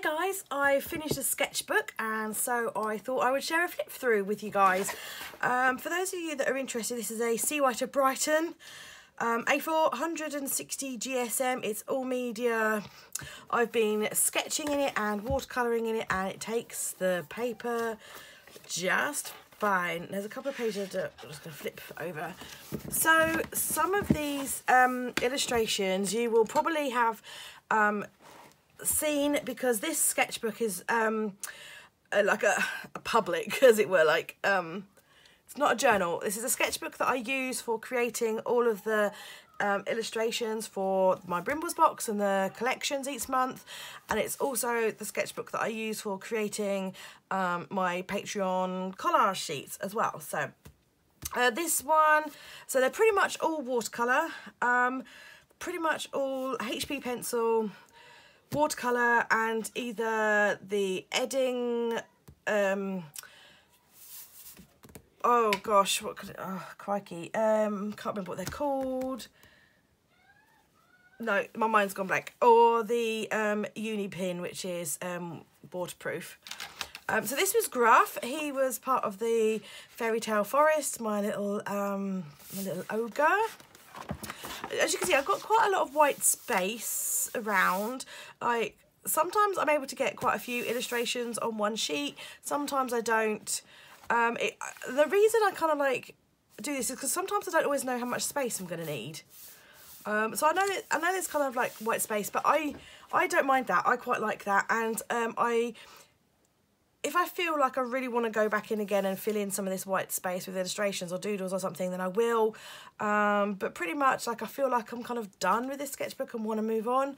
guys, I finished a sketchbook and so I thought I would share a flip through with you guys. For those of you that are interested, this is a Sea White of Brighton A4 160 GSM. It's all media. I've been sketching in it and watercolouring in it, and it takes the paper just fine. There's a couple of pages that I'm just going to flip over. So some of these illustrations you will probably have seen, because this sketchbook is like a public, as it were, like it's not a journal. This is a sketchbook that I use for creating all of the illustrations for my Brimbles box and the collections each month, and it's also the sketchbook that I use for creating my Patreon collage sheets as well. So this one, so they're pretty much all watercolour, pretty much all HB pencil, watercolour, and either the Edding, oh gosh, what could it, oh crikey, can't remember what they're called. No, my mind's gone blank. Or the uni pin, which is waterproof. So this was Gruff. He was part of the Fairy Tale Forest, my little ogre. As you can see, I've got quite a lot of white space around. Like, sometimes I'm able to get quite a few illustrations on one sheet, sometimes I don't. The reason I kind of like do this is because sometimes I don't always know how much space I'm going to need. So I know there's kind of like white space, but I don't mind that. I quite like that, and if I feel like I really want to go back in again and fill in some of this white space with illustrations or doodles or something, then I will. But pretty much, like, I feel like I'm kind of done with this sketchbook and want to move on.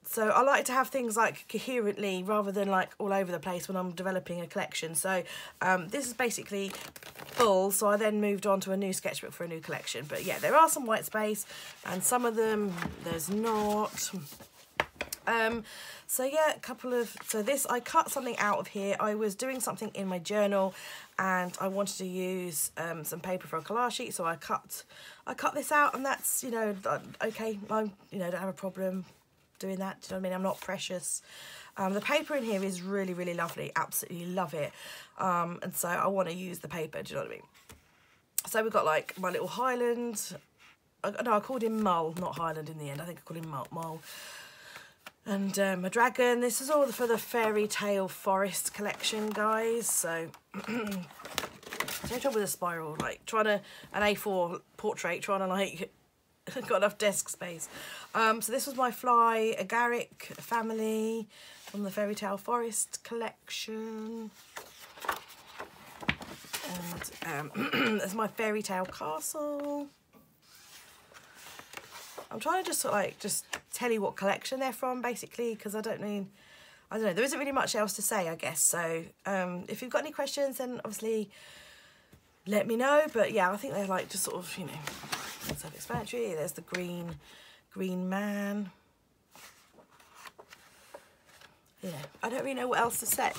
So I like to have things like coherently rather than like all over the place when I'm developing a collection. So this is basically full, so I then moved on to a new sketchbook for a new collection. But yeah, there are some white space and some of them there's not. So yeah, so this, I cut something out of here. I was doing something in my journal and I wanted to use some paper for a collage sheet, so I cut this out, and that's, you know, okay, I, you know, don't have a problem doing that. Do you know what I mean? I'm not precious. The paper in here is really, really lovely. Absolutely love it. And so I want to use the paper. Do you know what I mean? So we've got like my little Highland. No, I called him Mull, not Highland in the end. I think I called him Mull. And a dragon. This is all for the Fairy Tale Forest collection, guys. So no trouble with a spiral. Like trying to an A4 portrait, trying to like got enough desk space. So this was my fly agaric family from the Fairy Tale Forest collection. And there's my Fairy Tale Castle. I'm trying to just sort of like just tell you what collection they're from, basically, because I don't know, there isn't really much else to say, I guess. So if you've got any questions, then obviously let me know. But yeah, I think they're like just sort of, you know, self-explanatory. There's the green man. You know, I don't really know what else to say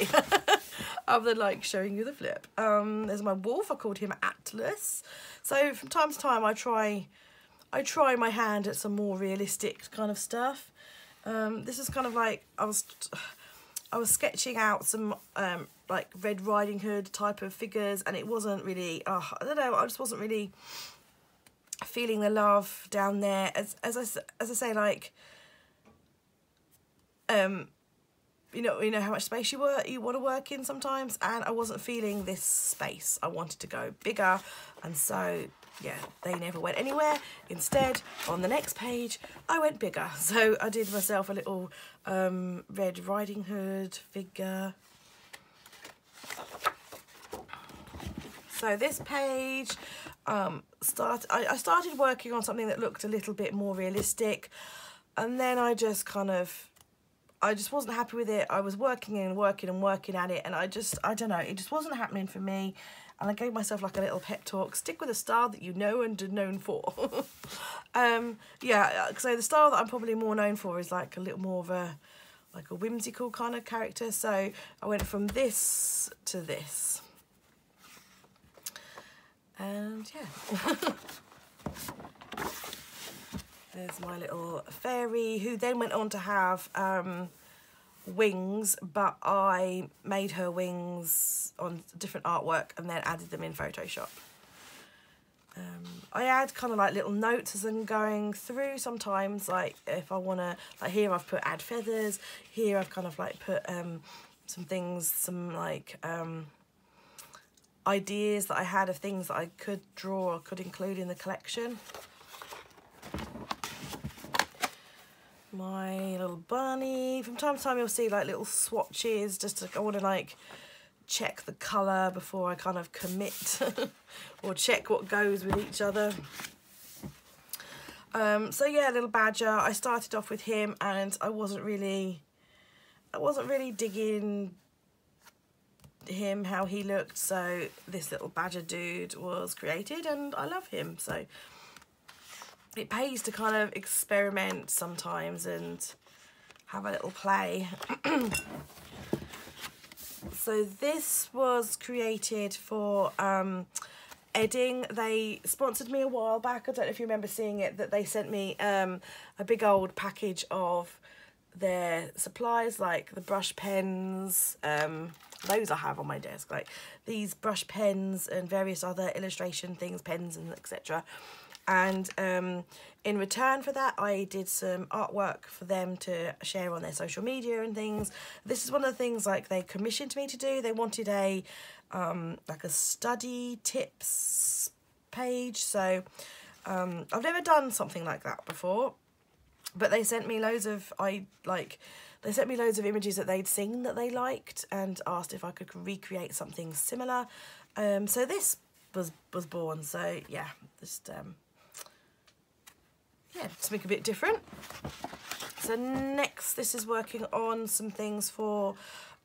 other than like showing you the flip. There's my wolf. I called him Atlas. So from time to time I try my hand at some more realistic kind of stuff. This is kind of like I was sketching out some like Red Riding Hood type of figures, and it wasn't really, I don't know, I just wasn't really feeling the love down there. As I say, like, you know how much space you want to work in sometimes, and I wasn't feeling this space. I wanted to go bigger, and so yeah, they never went anywhere. Instead, on the next page, I went bigger. So I did myself a little Red Riding Hood figure. So this page, I started working on something that looked a little bit more realistic, and then I just wasn't happy with it. I was working and working at it, and I don't know, it just wasn't happening for me. And I gave myself like a little pep talk: stick with a style that you know and are known for. Yeah, so the style that I'm probably more known for is like a little more of a whimsical kind of character. So I went from this to this, and yeah. There's my little fairy, who then went on to have wings, but I made her wings on different artwork and then added them in Photoshop. I add kind of like little notes as I'm going through sometimes, like if I want to, like here I've put add feathers, here I've kind of like put some things, some like ideas that I had of things that I could draw or could include in the collection. My little bunny, from time to time you'll see like little swatches, just to, I want to like check the colour before I kind of commit or check what goes with each other. So yeah, little badger, I started off with him and I wasn't really digging him, how he looked, so this little badger dude was created and I love him. So it pays to kind of experiment sometimes and have a little play. So this was created for Edding. They sponsored me a while back. I don't know if you remember seeing it, that they sent me a big old package of their supplies, like the brush pens, those I have on my desk, like these brush pens and various other illustration things, pens and etc. And in return for that, I did some artwork for them to share on their social media and things. This is one of the things like they commissioned me to do. They wanted a like a study tips page. So I've never done something like that before, but they sent me loads of images that they'd seen that they liked and asked if I could recreate something similar. So this was born. So yeah, just something a bit different. So next, this is working on some things for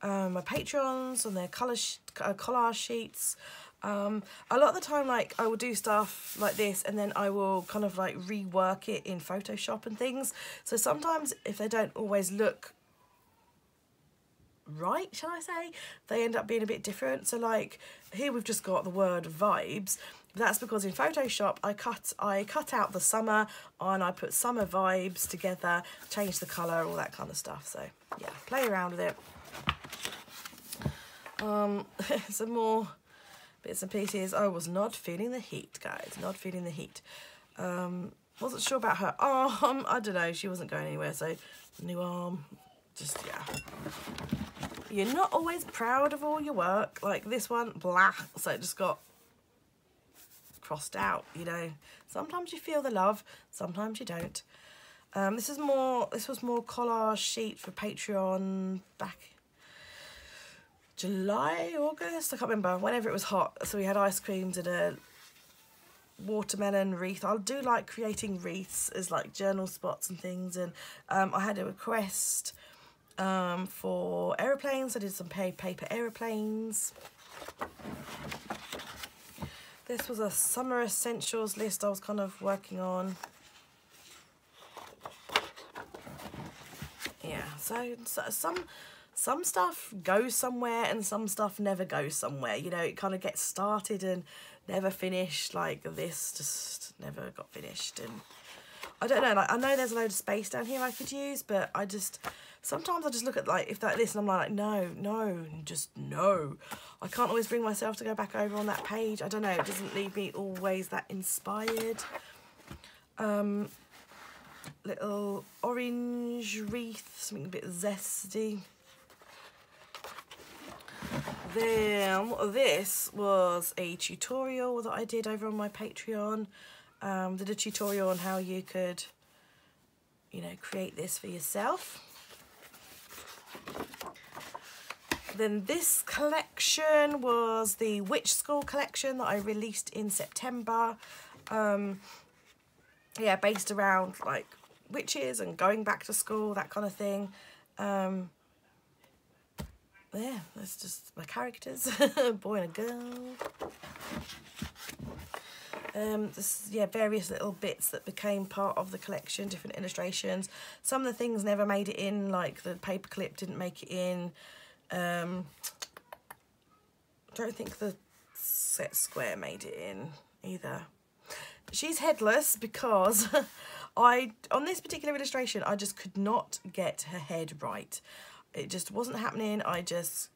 my Patreons on their collage sheets. A lot of the time, like I will do stuff like this and then I will kind of like rework it in Photoshop and things. So sometimes if they don't always look right, shall I say, they end up being a bit different. So like here we've just got the word vibes. That's because in Photoshop I cut out the summer and I put summer vibes together, change the colour, all that kind of stuff. So yeah, play around with it. Some more bits and pieces. I was not feeling the heat, guys, not feeling the heat. Wasn't sure about her arm, I don't know, she wasn't going anywhere, so new arm, just yeah. You're not always proud of all your work, like this one, blah, so it just got crossed out, you know. Sometimes you feel the love, sometimes you don't. This was more collage sheet for Patreon back July, August, I can't remember, whenever it was hot. So we had ice creams and a watermelon wreath. I do like creating wreaths as like journal spots and things, and I had a request for aeroplanes. I did some paper aeroplanes. This was a summer essentials list I was kind of working on. Yeah, so some stuff goes somewhere and some stuff never goes somewhere. You know, it kind of gets started and never finished. Like this just never got finished. And I don't know, like I know there's a load of space down here I could use, but sometimes I just look at like this and I'm like, no, just no. I can't always bring myself to go back over on that page. I don't know, it doesn't leave me always that inspired. Little orange wreath, something a bit zesty. Then this was a tutorial that I did over on my Patreon. Did a tutorial on how you could, you know, create this for yourself. Then this collection was the Witch School collection that I released in September. Yeah, based around like witches and going back to school, that kind of thing. Yeah, that's just my characters, a boy and a girl. Various little bits that became part of the collection, different illustrations. Some of the things never made it in, like the paperclip didn't make it in. I don't think the set square made it in either. She's headless because On this particular illustration, I just could not get her head right. It just wasn't happening. I just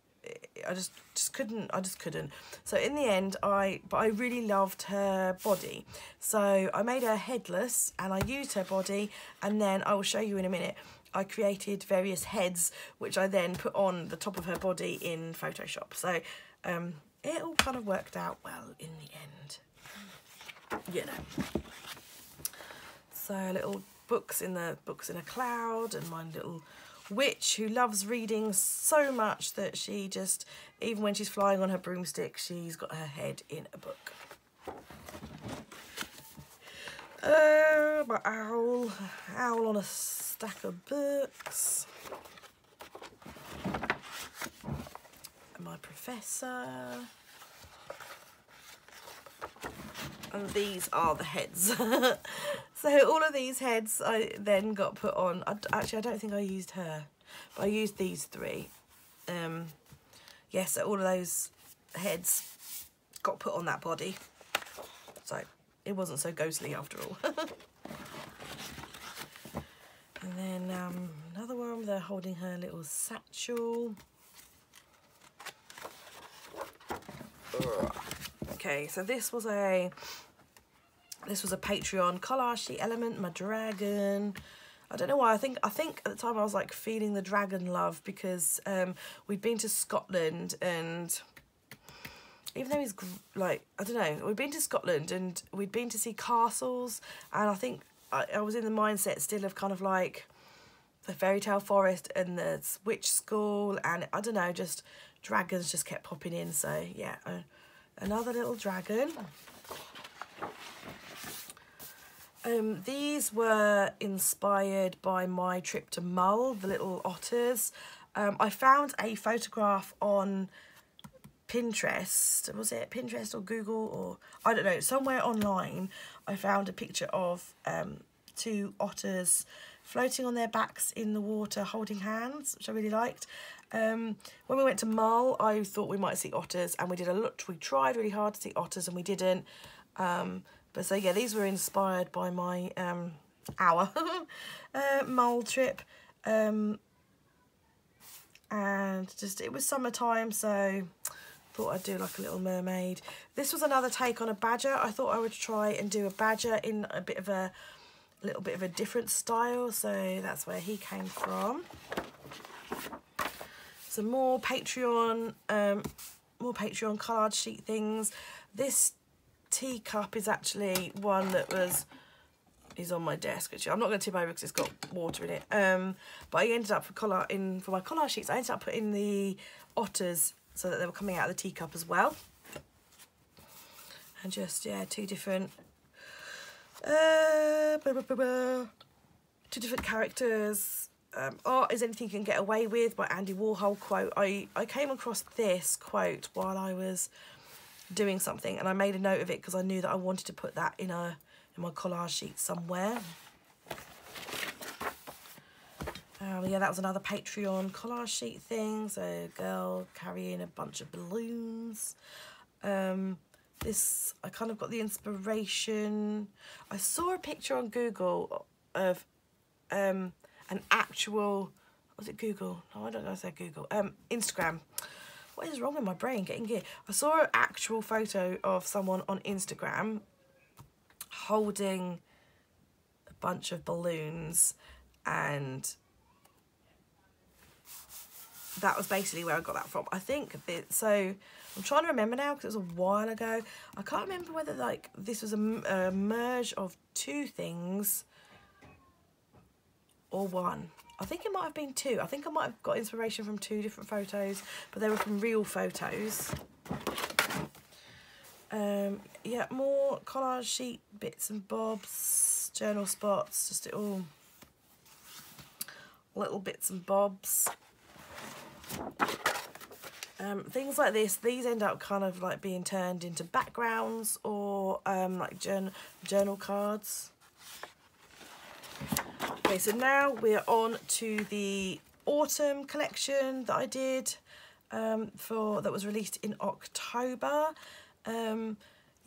couldn't. So in the end, but I really loved her body. So I made her headless and I used her body, and then I will show you in a minute. I created various heads, which I then put on the top of her body in Photoshop. So it all kind of worked out well in the end, you know. So little books in a cloud, and my little witch who loves reading so much that she just, even when she's flying on her broomstick, she's got her head in a book. My owl on a stack of books. And my professor. And these are the heads. So all of these heads I then got put on. Actually, I don't think I used her, but I used these three. Yeah, so all of those heads got put on that body. So it wasn't so ghostly after all. And then another one, they're holding her little satchel. Okay, so this was a Patreon collage sheet element, my dragon. I don't know why, I think at the time I was like feeling the dragon love, because we'd been to Scotland, and even though he's like, I don't know, we'd been to Scotland and we'd been to see castles, and I think I was in the mindset still of kind of like the fairy tale forest and the witch school, and I don't know, just dragons just kept popping in. So yeah, another little dragon. These were inspired by my trip to Mull, the little otters. I found a photograph on Pinterest. Was it Pinterest or Google, or I don't know, somewhere online. I found a picture of 2 otters floating on their backs in the water holding hands, which I really liked. When we went to Mull, I thought we might see otters, and we tried really hard to see otters and we didn't. But so yeah, these were inspired by my our Mull trip, and just it was summertime, so thought I'd do like a little mermaid. This was another take on a badger. I thought I would try and do a badger in a little bit of a different style, so that's where he came from. Some more Patreon collage sheet things. This teacup is actually one that is on my desk, which I'm not going to tip over because it's got water in it. But I ended up for my collage sheets, I ended up putting the otters so that they were coming out of the teacup as well. And just, yeah, 2 different characters. Art is anything you can get away with, by Andy Warhol quote. I came across this quote while I was doing something, and I made a note of it because I knew that I wanted to put that in my collage sheet somewhere. Yeah, that was another Patreon collage sheet thing. So a girl carrying a bunch of balloons. This, I kind of got the inspiration. I saw a picture on Google of an actual, was it Google? No, I don't know if I said Google. Instagram. What is wrong with my brain getting gear? I saw an actual photo of someone on Instagram holding a bunch of balloons, and that was basically where I got that from. I think so I'm trying to remember now because it was a while ago. I can't remember whether like this was a merge of 2 things or one. I think it might have been 2. I think I might have got inspiration from 2 different photos, but they were from real photos. Yeah, more collage sheet bits and bobs, journal spots, just all little bits and bobs. Things like this, these end up kind of like being turned into backgrounds or like journal cards. Okay, so now we're on to the autumn collection that I did that was released in October.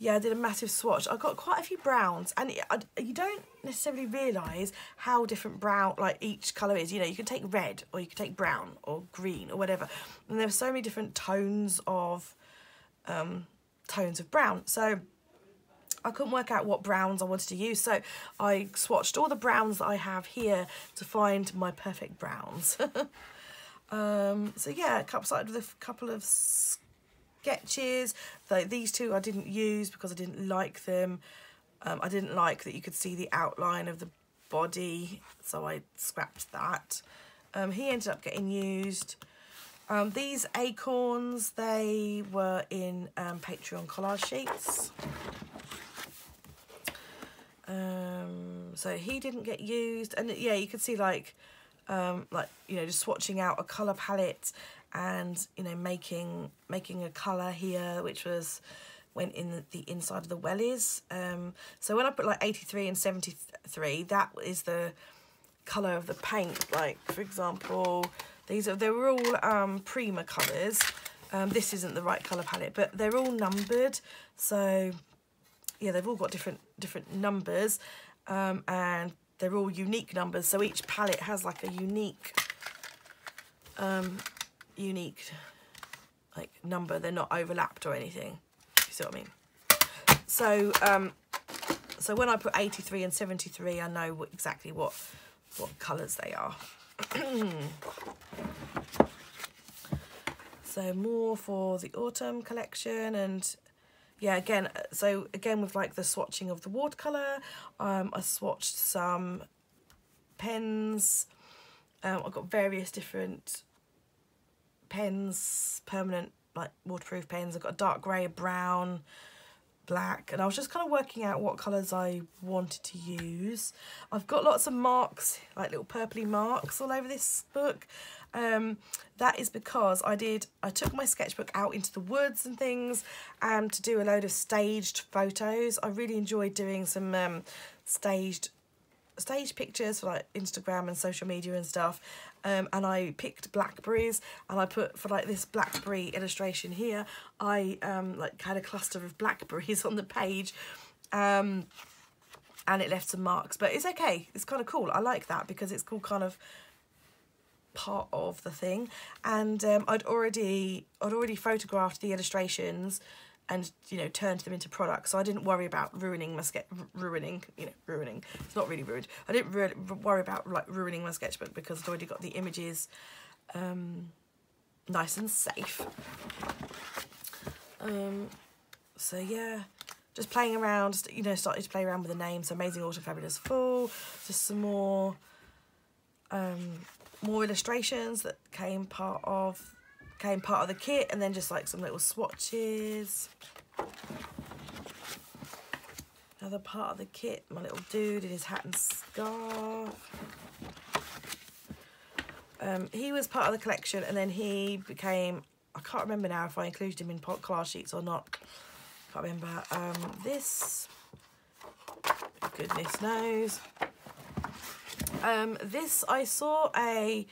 yeah, I did a massive swatch. I got quite a few browns, and you don't necessarily realise how different brown, like each colour is. You know, you can take red, or you can take brown, or green, or whatever. And there's so many different tones of brown. So I couldn't work out what browns I wanted to use. So I swatched all the browns that I have here to find my perfect browns. So yeah, started with a couple of sketches. These two I didn't use because I didn't like them. I didn't like that you could see the outline of the body, so I scrapped that. He ended up getting used. These acorns, they were in Patreon collage sheets. So he didn't get used, and yeah, you could see like you know, just swatching out a colour palette, and you know, making a colour here, which went in the inside of the wellies. So when I put like 83 and 73, that is the colour of the paint. Like for example, they were all Prima colours. This isn't the right colour palette, but they're all numbered. So yeah, they've all got different numbers, and they're all unique numbers. So each palette has like a unique like number. They're not overlapped or anything. You see what I mean? So so when I put 83 and 73, I know exactly what colours they are. So more for the autumn collection. And yeah, again with like the swatching of the watercolour, I swatched some pens. I've got various different pens, permanent like waterproof pens. I've got a dark grey, a brown, black, and I was just kind of working out what colours I wanted to use. I've got lots of marks, like little purpley marks all over this book. That is because I took my sketchbook out into the woods and things, and to do a load of staged photos. I really enjoyed doing some staged pictures for like Instagram and social media and stuff. And I picked blackberries, and I put, for like this blackberry illustration here, I like had a cluster of blackberries on the page, and it left some marks, but it's okay. It's kind of cool. I like that because it's cool, kind of part of the thing. And I'd already photographed the illustrations and, you know, turned them into products, so I didn't worry about ruining my ruining, it's not really ruined. I didn't really worry about like ruining my sketchbook because I'd already got the images nice and safe. So yeah, just playing around, you know, started to play around with the names. So Amazing Autumn Fabulous Fall, just some more illustrations that came part of the kit, and then just like some little swatches. Another part of the kit, my little dude in his hat and scarf. He was part of the collection, and then he became, I can't remember now if I included him in collage sheets or not. Can't remember. This, goodness knows. This, I saw a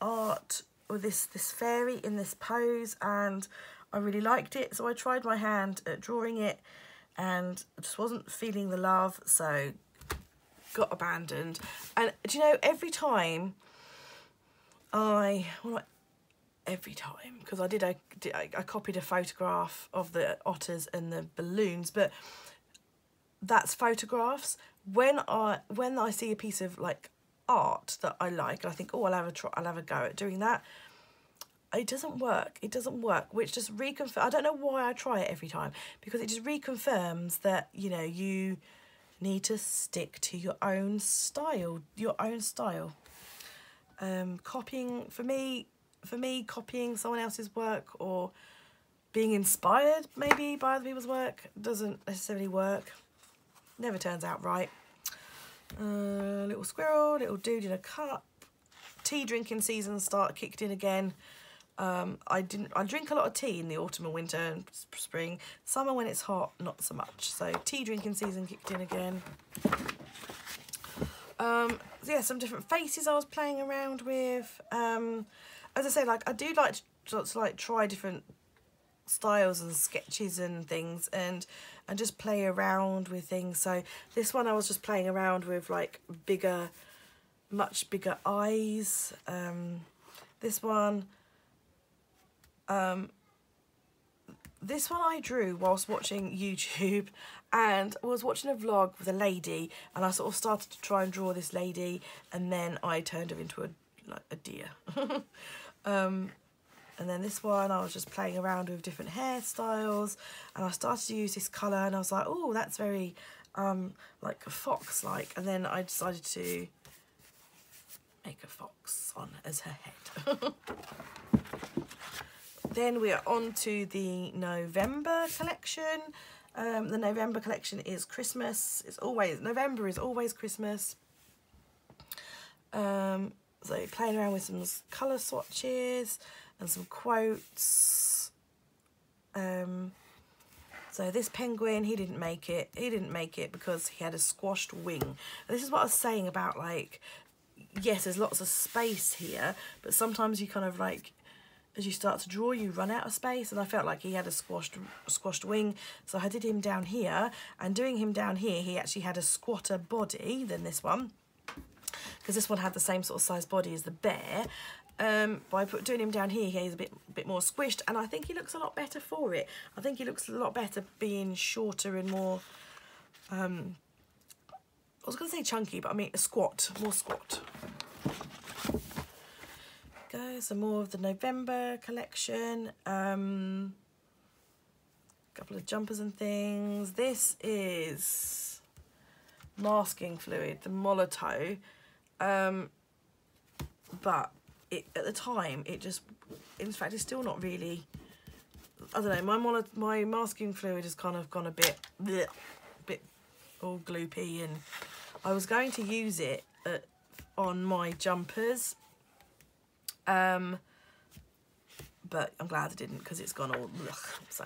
art with this fairy in this pose, and I really liked it, so I tried my hand at drawing it, and I just wasn't feeling the love, so got abandoned. And do you know, every time because I copied a photograph of the otters and the balloons, but that's photographs. When I see a piece of like art that I like, and I think, oh, I'll have a go at doing that, it doesn't work, which just reconfirms, I don't know why I try it every time, because it just reconfirms that, you know, you need to stick to your own style. Copying, for me, copying someone else's work or being inspired maybe by other people's work doesn't necessarily work. Never turns out right. Little squirrel, little dude in a cup. Tea drinking season kicked in again. I drink a lot of tea in the autumn and winter and spring. Summer, when it's hot, not so much. So tea drinking season kicked in again. Yeah, some different faces I was playing around with. As I say, like, I do like to try different styles and sketches and things, and just play around with things. So this one I was just playing around with like bigger, much bigger eyes. This one I drew whilst watching YouTube, and I was watching a vlog with a lady, and I sort of started to try and draw this lady, and then I turned her into a deer. And then this one I was just playing around with different hairstyles, and I started to use this colour, and I was like, oh, that's very like a fox like, and then I decided to make a fox on as her head. Then we are on to the November collection. The November collection is Christmas. November is always Christmas. So playing around with some colour swatches and some quotes. So this penguin, he didn't make it. He didn't make it because he had a squashed wing. And this is what I was saying about, like, yes, there's lots of space here, but sometimes you kind of like, as you start to draw, you run out of space, and I felt like he had a squashed wing, so I did him down here, and doing him down here, he actually had a squatter body than this one, because this one had the same sort of size body as the bear. By doing him down here, he's a bit more squished, and I think he looks a lot better for it. I think he looks a lot better being shorter and more, I was going to say chunky, but I mean more squat. Go, some more of the November collection. Couple of jumpers and things. This is masking fluid, the Molotow, but at the time it just, in fact, it's still not really, I don't know, my masking fluid has kind of gone a bit all gloopy, and I was going to use it on my jumpers, but I'm glad I didn't, because it's gone all ugh. So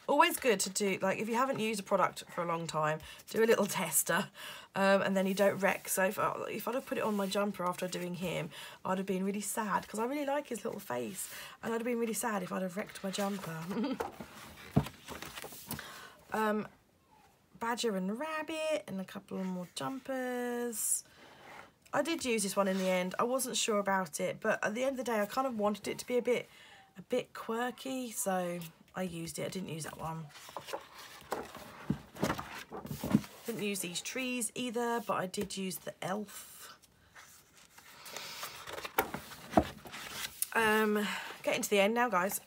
always good to do, like, if you haven't used a product for a long time, do a little tester, and then you don't wreck. So if I'd have put it on my jumper after doing him, I'd have been really sad, because I really like his little face, and I'd have been really sad if I'd have wrecked my jumper. Badger and Rabbit, and a couple of more jumpers. I did use this one in the end. I wasn't sure about it, but at the end of the day, I kind of wanted it to be a bit quirky, so I used it. I didn't use that one. Didn't use these trees either, but I did use the elf. Getting to the end now, guys.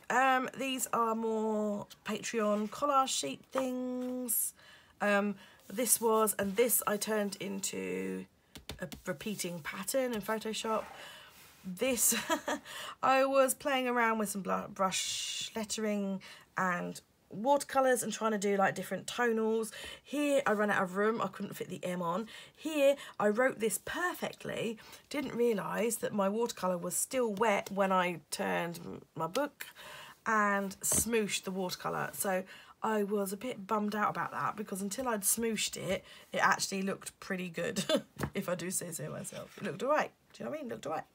These are more Patreon collage sheet things. This I turned into a repeating pattern in Photoshop. This I was playing around with some brush lettering and watercolors and trying to do like different tonals. Here I ran out of room, I couldn't fit the M on. Here I wrote this perfectly, didn't realise that my watercolor was still wet when I turned my book, and smooshed the watercolor. So I was a bit bummed out about that, because until I'd smooshed it, it actually looked pretty good. If I do say so myself, it looked alright. Do you know what I mean? It looked alright.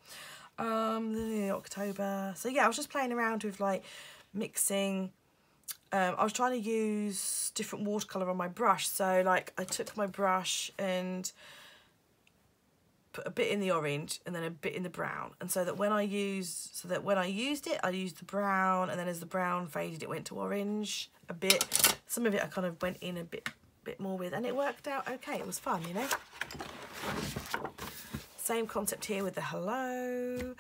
October. So yeah, I was just playing around with like mixing. I was trying to use different watercolour on my brush. So like I took my brush and put a bit in the orange and then a bit in the brown, and so that when I used it, I used the brown, and then as the brown faded, it went to orange a bit. Some of it I kind of went in a bit more with, and it worked out okay. It was fun, you know. Same concept here with the hello.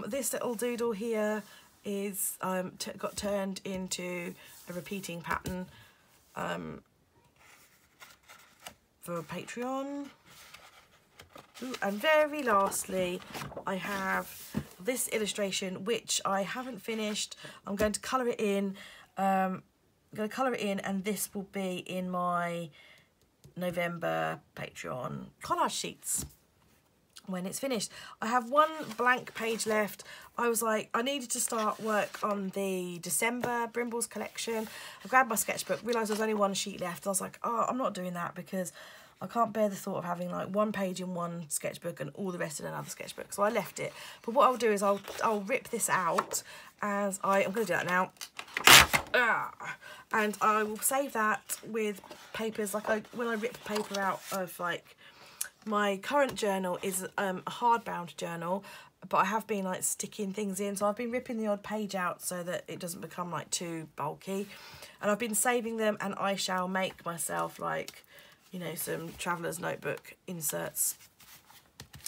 This little doodle here is got turned into a repeating pattern for Patreon. Ooh, and very lastly, I have this illustration, which I haven't finished. I'm going to colour it in. I'm going to colour it in, and this will be in my November Patreon collage sheets when it's finished. I have one blank page left. I was like, I needed to start work on the December Brimbles collection. I grabbed my sketchbook, realised there was only one sheet left. I was like, oh, I'm not doing that, because I can't bear the thought of having like one page in one sketchbook and all the rest in another sketchbook, so I left it. But what I'll do is I'll rip this out, as I'm going to do that now. And I will save that with papers, like when I rip paper out of, like, my current journal is a hardbound journal, but I have been like sticking things in, so I've been ripping the odd page out so that it doesn't become like too bulky, and I've been saving them, and I shall make myself, like, you know, some traveller's notebook inserts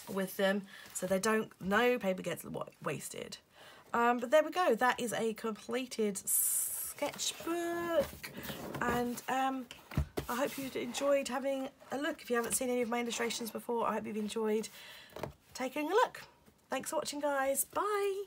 with them so they don't, no paper gets wasted. But there we go, that is a completed sketchbook, and I hope you enjoyed having a look. If you haven't seen any of my illustrations before, I hope you've enjoyed taking a look. Thanks for watching, guys. Bye.